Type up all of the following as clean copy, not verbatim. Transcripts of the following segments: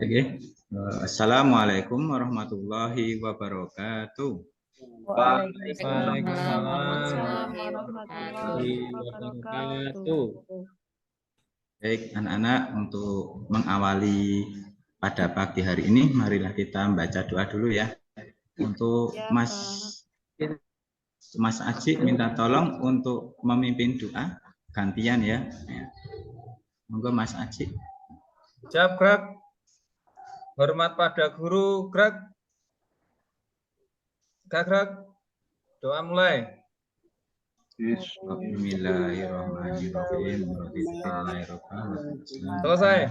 Oke. Assalamualaikum warahmatullahi wabarakatuh. Waalaikumsalam warahmatullahi wabarakatuh. Baik, anak-anak, untuk mengawali pada pagi hari ini, marilah kita membaca doa dulu ya. Untuk Ya, Mas Aji minta tolong untuk memimpin doa gantian ya. Monggo Mas Aji. Siap, Greg. Hormat pada guru, Greg. Greg. Doa mulai. Bismillahirrahmanirrahim. Selesai.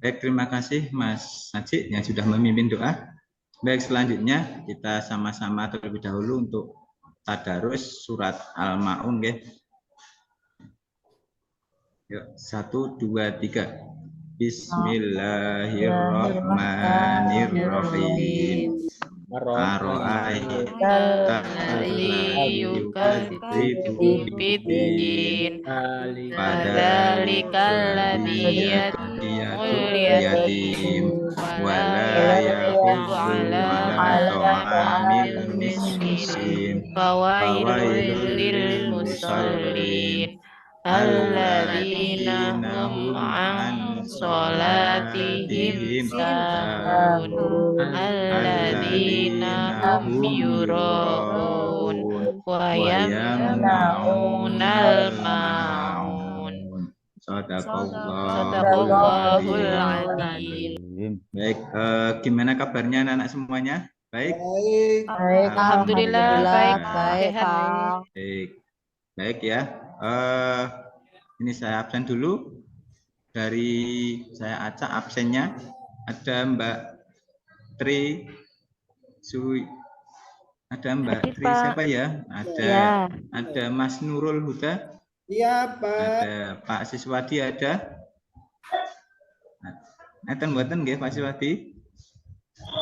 Baik, terima kasih Mas Aji yang sudah memimpin doa. Baik, selanjutnya kita sama-sama terlebih dahulu untuk tadarus surat Al-Maun, nggih. Yuk, 1 2 3. Bismillahirrahmanirrahim. Ar-ra'aita alladzi yukadzibu biddin fadzalikal ladzi yad'ul yatim wa la yahuddu 'ala ta'amil miskin fawailul lil musallin alladzina hum an sholatihim sahun alladzina hum yura'un wa yamna'unal ma'un. Shadaqallahul azim. Baik, gimana kabarnya anak-anak semuanya? Baik. Alhamdulillah baik. Baik ya. Ini saya absen dulu. Dari saya acak absennya ada Mbak Tri Sui. Ada Mbak Tri siapa ya? Ada Mas Nurul Huda. Iya, Pak. Ada Pak Siswadi ada. Buatan nggih Pak Siswadi?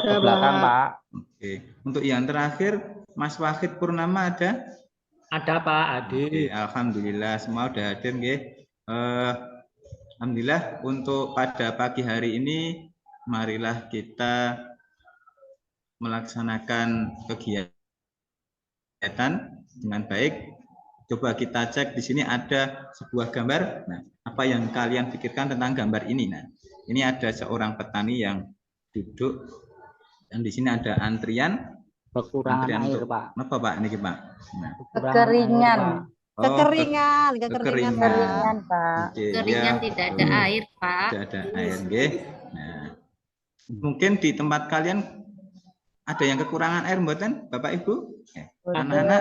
Ke belakang, Pak. Oke. Untuk yang terakhir Mas Wahid Purnama ada? Ada, Pak Adi. Oke, alhamdulillah semua udah hadir nggih. Alhamdulillah untuk pada pagi hari ini marilah kita melaksanakan kegiatan dengan baik. Coba kita cek di sini ada sebuah gambar. Nah, apa yang kalian pikirkan tentang gambar ini? Nah, ini ada seorang petani yang duduk dan di sini ada antrian. Kekurangan air, Pak. Apa Pak ini Pak? Nah. Kekeringan. Kekeringan, Pak. Kekeringan tidak ada air, Pak. Tidak ada air, nggih. Nah, mungkin di tempat kalian ada yang kekurangan air mboten, Bapak Ibu? Anak-anak?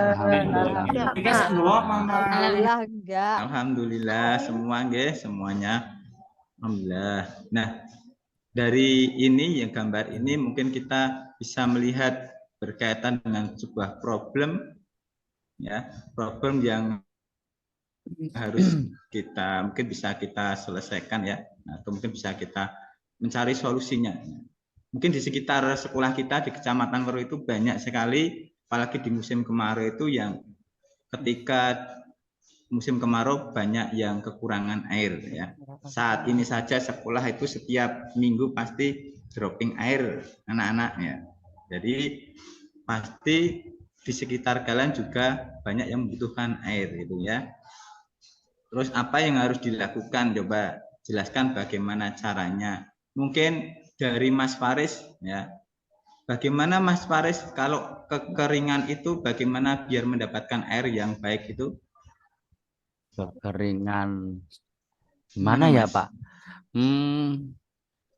Alhamdulillah semua nggih, semuanya. Alhamdulillah. Nah, dari ini yang gambar ini mungkin kita bisa melihat berkaitan dengan sebuah problem ya, problem yang harus kita mungkin bisa kita selesaikan ya, atau mungkin bisa kita mencari solusinya. Mungkin di sekitar sekolah kita di Kecamatan Ngoro itu banyak sekali, apalagi di musim kemarau itu yang ketika musim kemarau banyak yang kekurangan air ya. Saat ini saja sekolah itu setiap minggu pasti dropping air anak-anaknya. Jadi pasti di sekitar kalian juga banyak yang membutuhkan air gitu ya. Terus apa yang harus dilakukan? Coba jelaskan bagaimana caranya. Mungkin dari Mas Faris ya. Bagaimana Mas Faris kalau kekeringan itu bagaimana biar mendapatkan air yang baik itu? Kekeringan gimana ya Pak?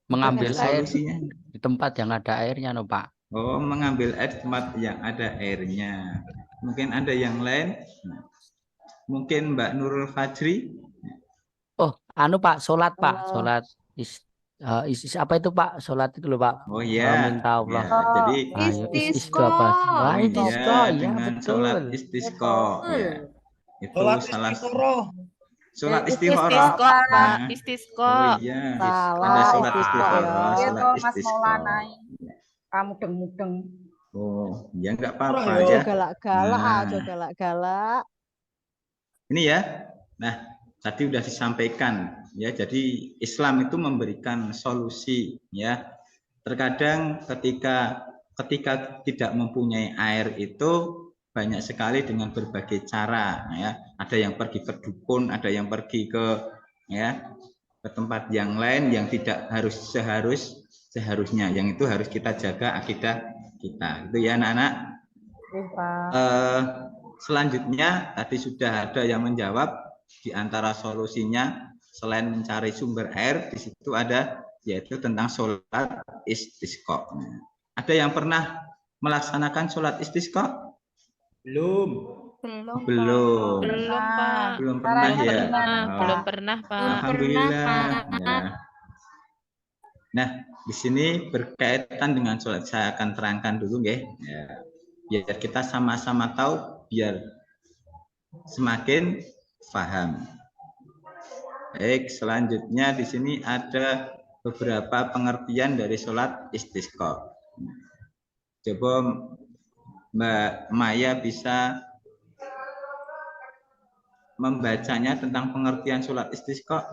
Mengambil air di tempat yang ada airnya no Pak. Oh, mengambil air di tempat yang ada airnya. Mungkin ada yang lain. Mungkin Mbak Nurul Fajri. Oh, anu Pak, sholat Pak, sholat apa itu Pak? Sholat itu loh Pak. Oh iya. Minta Allah. Ya, jadi istisqa. Ya, dengan sholat istisqa. Ya. Itu salah sholat istikharah. Istisqa. Oh iya, ada sholat istikharah, sholat istisqa. Kamu mudeng-mudeng. Oh, ya nggak apa-apa ya. Galak-galak Nah. aja, galak-galak. Ini ya. Nah, tadi sudah disampaikan ya. Jadi Islam itu memberikan solusi ya. Terkadang ketika tidak mempunyai air itu banyak sekali dengan berbagai cara ya. Ada yang pergi ke dukun, ada yang pergi ke tempat yang lain yang tidak harus seharusnya. Yang itu harus kita jaga akidah kita. Itu ya anak-anak. Selanjutnya tadi sudah ada yang menjawab, di antara solusinya selain mencari sumber air, di situ ada yaitu tentang sholat istisqa. Ada yang pernah melaksanakan sholat istisqa? Belum. Belum Pak. Belum pernah ya. Belum pernah, Pak. Alhamdulillah. Ya. Nah, di sini berkaitan dengan sholat, saya akan terangkan dulu ya. Biar kita sama-sama tahu, biar semakin paham. Baik, selanjutnya di sini ada beberapa pengertian dari sholat istisqa. Coba Mbak Maya bisa membacanya tentang pengertian sholat istisqa.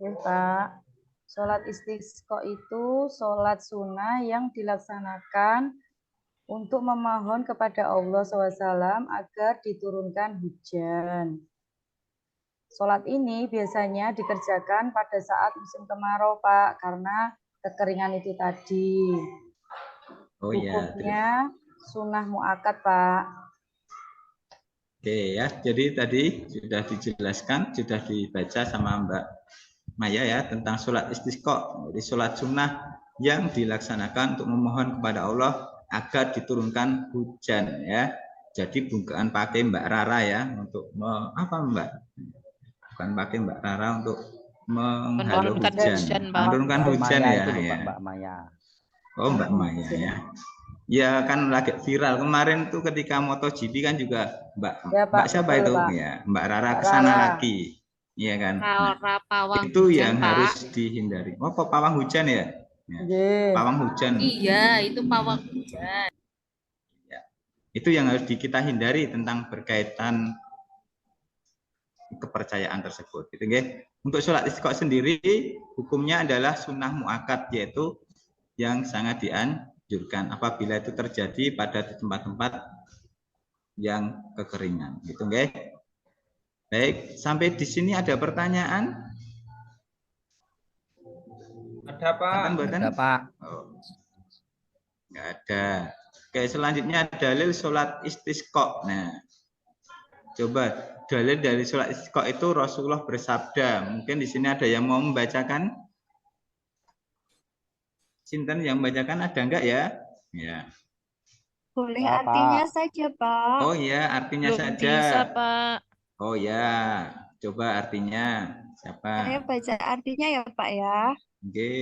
Ya, Pak. Sholat istisqa itu sholat sunnah yang dilaksanakan untuk memohon kepada Allah SWT agar diturunkan hujan. Sholat ini biasanya dikerjakan pada saat musim kemarau, Pak, karena kekeringan itu tadi. Oh iya. Hukumnya sunnah muakkad, Pak. Oke ya, jadi tadi sudah dijelaskan, sudah dibaca sama Mbak Maya ya tentang sholat istisqa. Jadi sholat sunnah yang dilaksanakan untuk memohon kepada Allah agar diturunkan hujan ya. Jadi bukan pakai Mbak Rara ya untuk apa Mbak? Bukan pakai Mbak Rara untuk menghalau hujan, menurunkan hujan ya. Mbak Maya. Oh Mbak Maya ya. Ya kan lagi viral kemarin tuh ketika MotoGP kan juga Mbak siapa itu ya? Mbak Rara kesana lagi, iya kan? Nah, itu yang harus dihindari. Oh pawang hujan ya? Pawang hujan. Iya, itu pawang hujan. Ya. Itu yang harus kita hindari tentang berkaitan kepercayaan tersebut. Gitu, okay? Untuk sholat istisqa sendiri hukumnya adalah sunnah muakkad, yaitu yang sangat dianjurkan apabila itu terjadi pada tempat-tempat yang kekeringan. Gitu, okay? Baik, sampai di sini ada pertanyaan? Ada Pak. Ada Pak. Oh. Nggak ada. Oke, selanjutnya dalil sholat istisqa. Nah, coba dalil dari sholat istisqa itu Rasulullah bersabda. Mungkin di sini ada yang mau membacakan? Sinten yang membacakan ada enggak ya? Ya. Boleh artinya saja, Pak. Oh ya, artinya Belum saja. bisa, Pak. Oh ya, coba artinya siapa? Saya baca artinya ya, Pak ya. Oke.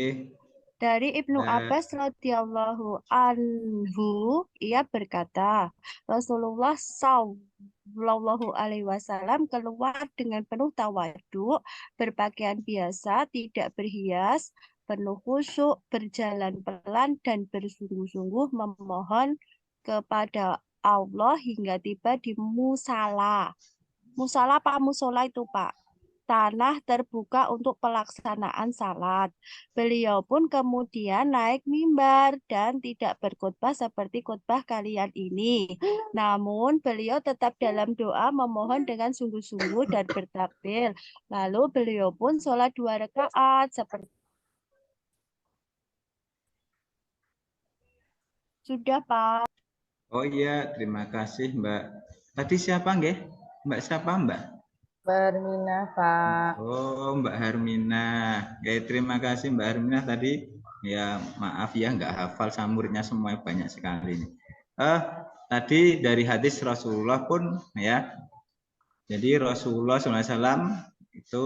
Dari Ibnu Abbas radhiyallahu anhu, ia berkata, Rasulullah Shallallahu alaihi wasallam keluar dengan penuh tawadhu, berpakaian biasa, tidak berhias, penuh khusyuk, berjalan pelan dan bersungguh-sungguh memohon kepada Allah hingga tiba di musala. Musala apa musola itu, Pak? Tanah terbuka untuk pelaksanaan salat. Beliau pun kemudian naik mimbar dan tidak berkhutbah seperti khutbah kalian ini. Namun beliau tetap dalam doa memohon dengan sungguh-sungguh dan bertakbir. Lalu beliau pun sholat 2 rakaat seperti sudah, Pak. Oh iya, terima kasih Mbak. Tadi siapa nggih? Mbak siapa Mbak? Hermina, Pak. Oh, Mbak Hermina. Oke, terima kasih Mbak Hermina tadi. Ya, maaf ya nggak hafal muridnya semua banyak sekali. Tadi dari hadis Rasulullah pun ya. Jadi Rasulullah SAW itu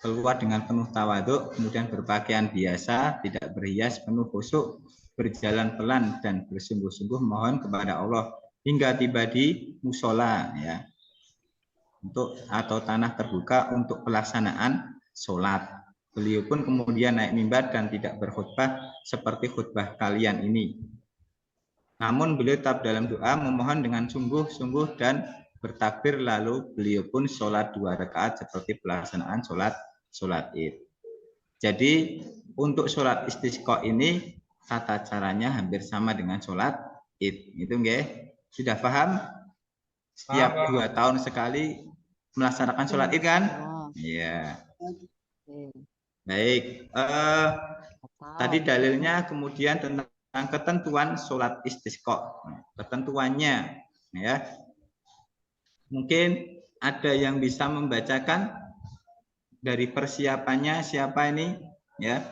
keluar dengan penuh tawadhu, kemudian berpakaian biasa, tidak berhias, penuh khusyuk, berjalan pelan dan bersungguh-sungguh mohon kepada Allah hingga tiba di musola ya. Atau tanah terbuka untuk pelaksanaan sholat. Beliau pun kemudian naik mimbar dan tidak berkhutbah seperti khutbah kalian ini. Namun beliau tetap dalam doa memohon dengan sungguh-sungguh dan bertakbir, lalu beliau pun sholat 2 rakaat seperti pelaksanaan sholat Id. Jadi untuk sholat istisqa ini tata caranya hampir sama dengan sholat Id. Itu nggih? Sudah paham? Setiap 2 tahun sekali melaksanakan sholat Id kan? Iya. Baik. Tadi dalilnya kemudian tentang ketentuan sholat istisqa. Ketentuannya, ya. Mungkin ada yang bisa membacakan dari persiapannya, siapa ini? Ya.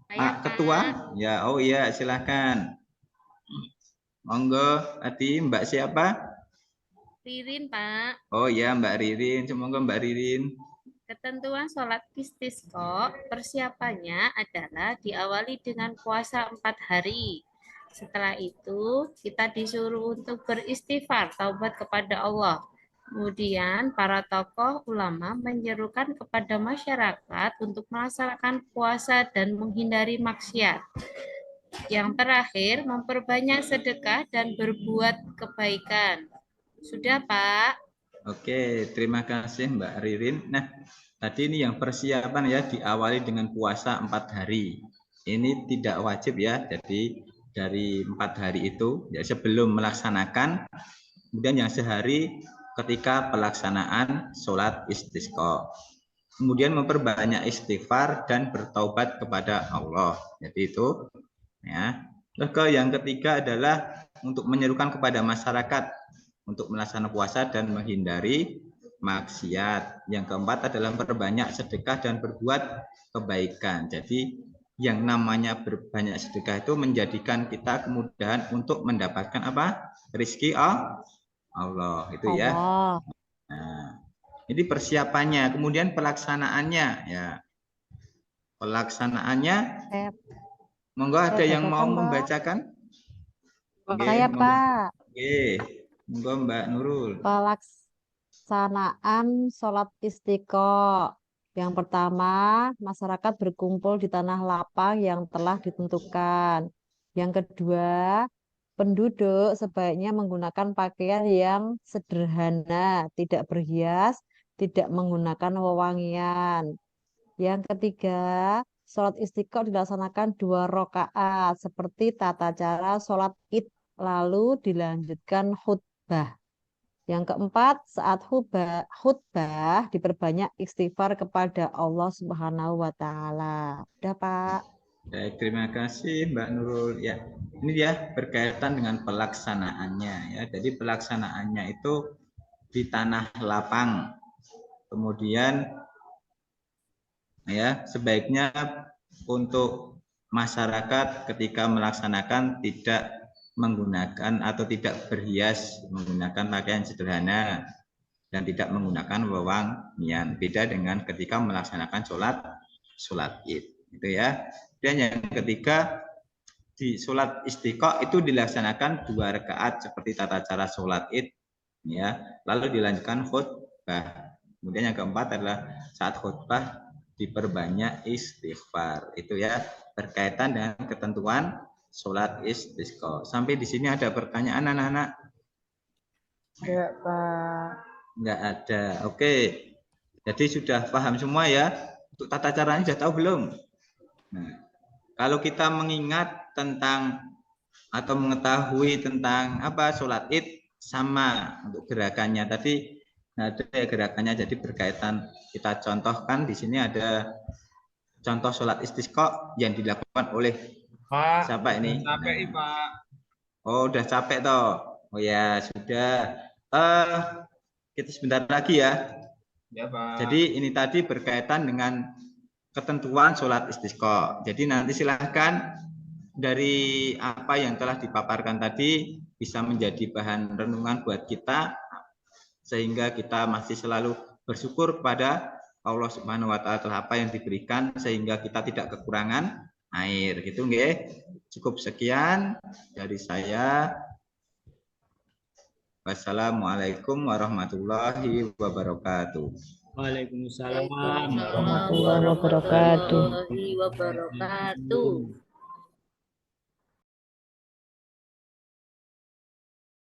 Pak Ketua? Ya, oh iya, silakan. Monggo, tadi Mbak siapa? Ririn, Pak. Oh ya, Mbak Ririn. Semoga Mbak Ririn. Ketentuan sholat istisqa persiapannya adalah diawali dengan puasa 4 hari. Setelah itu kita disuruh untuk beristighfar, taubat kepada Allah. Kemudian para tokoh ulama menyerukan kepada masyarakat untuk melaksanakan puasa dan menghindari maksiat. Yang terakhir, memperbanyak sedekah dan berbuat kebaikan. Sudah, Pak? Oke, terima kasih Mbak Ririn. Nah, tadi ini yang persiapan ya, diawali dengan puasa 4 hari. Ini tidak wajib ya, jadi dari 4 hari itu, ya sebelum melaksanakan, kemudian yang sehari ketika pelaksanaan sholat istisqa. Kemudian memperbanyak istighfar dan bertaubat kepada Allah. Jadi itu, ya. Terus yang ketiga adalah untuk menyerukan kepada masyarakat untuk melaksanakan puasa dan menghindari maksiat. Yang keempat adalah memperbanyak sedekah dan berbuat kebaikan. Jadi yang namanya berbanyak sedekah itu menjadikan kita kemudahan untuk mendapatkan apa? Rizki Allah. Itu ya. Nah, ini persiapannya. Kemudian pelaksanaannya ya. Pelaksanaannya. Monggo ada yang mau membacakan? Saya, Pak. Oke. Monggo Mbak Nurul. Pelaksanaan sholat istisqa. Yang pertama, masyarakat berkumpul di tanah lapang yang telah ditentukan. Yang kedua, penduduk sebaiknya menggunakan pakaian yang sederhana, tidak berhias, tidak menggunakan wewangian. Yang ketiga, sholat istisqa dilaksanakan 2 rakaat seperti tata cara sholat Id, lalu dilanjutkan khutbah. Yang keempat, saat khutbah diperbanyak istighfar kepada Allah Subhanahu wa taala. Udah, Pak. Baik, terima kasih Mbak Nurul. Ya, ini ya berkaitan dengan pelaksanaannya ya. Jadi pelaksanaannya itu di tanah lapang. Kemudian ya, sebaiknya untuk masyarakat ketika melaksanakan tidak menggunakan atau tidak berhias, menggunakan pakaian sederhana dan tidak menggunakan wewangian. Beda dengan ketika melaksanakan sholat Id, itu ya. Dan yang ketiga, di sholat istisqa itu dilaksanakan 2 rakaat seperti tata cara sholat Id, ya. Lalu dilanjutkan khutbah. Kemudian yang keempat adalah saat khutbah diperbanyak istighfar. Itu ya, berkaitan dengan ketentuan sholat istisqa. Sampai di sini ada pertanyaan anak-anak? Ya, Pak. Enggak ada. Oke. Jadi sudah paham semua ya? Untuk tata caranya sudah tahu belum? Nah, kalau kita mengingat tentang atau mengetahui tentang apa sholat Id sama untuk gerakannya tadi, ada gerakannya jadi berkaitan. Kita contohkan di sini ada contoh sholat istisqa yang dilakukan oleh Pak, siapa ini? capek, Pak. Oh, udah capek toh. Oh ya, sudah. Kita sebentar lagi ya. Ya, Pak. Jadi ini tadi berkaitan dengan ketentuan sholat istisqa. Jadi nanti silahkan dari apa yang telah dipaparkan tadi bisa menjadi bahan renungan buat kita sehingga kita masih selalu bersyukur kepada Allah Subhanahu wa taala apa yang diberikan sehingga kita tidak kekurangan air gitu nggih. Cukup sekian dari saya. Wassalamualaikum warahmatullahi wabarakatuh. Waalaikumsalam Warahmatullahi wabarakatuh.